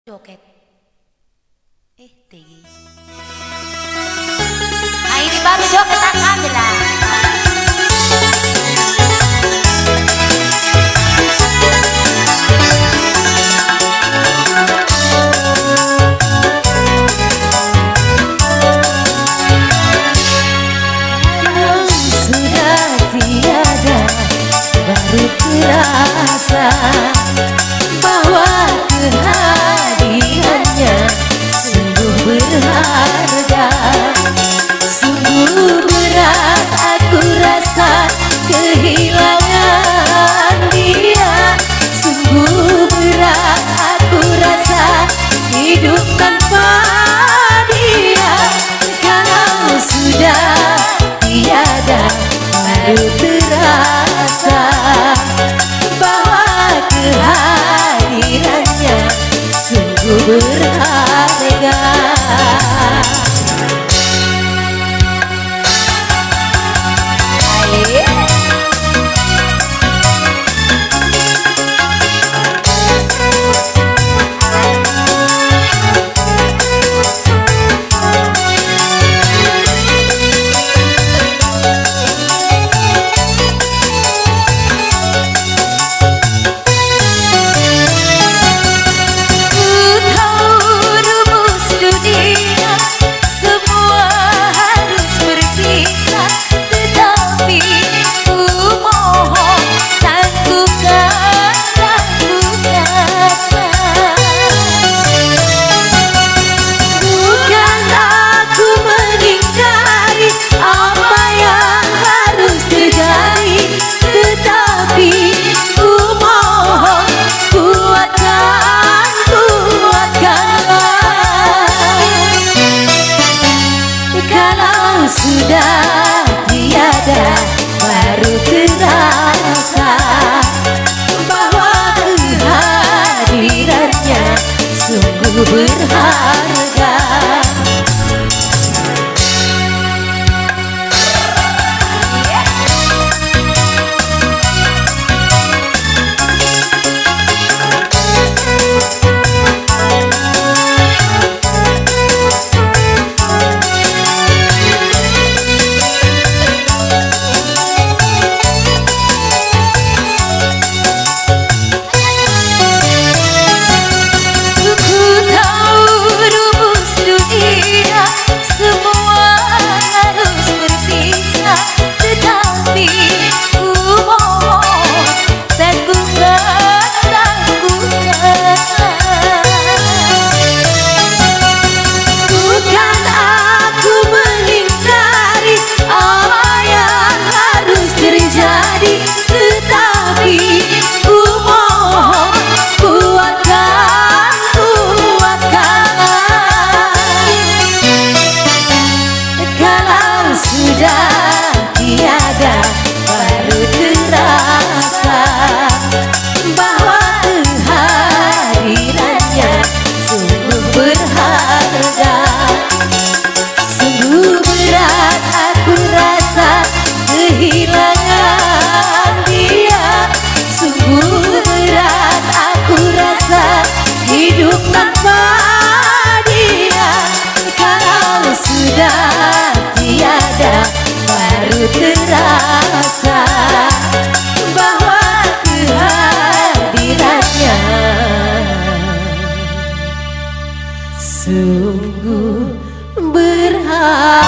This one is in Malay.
Joget. Tinggi. Nah ini baru jogetan kami lah. Sudah tiada baru terasa bahwa kehadirannya sungguh berharga. Sungguh berat aku rasa kehilangan dia. Sungguh berat aku rasa hidup tanpa dia. Kalau sudah tiada baru terasa bahwa kehadirannya sungguh berharga. Sudah tiada baru terasa bahwa kehadirannya sungguh berharga. Sudah tiada baru terasa bahwa kehadirannya sungguh berharga. Sungguh berat aku rasa kehilangan dia. Sungguh berat aku rasa hidup tanpa dia. Kalau sudah tiada baru terasa bahwa kehadirannya sungguh berharga.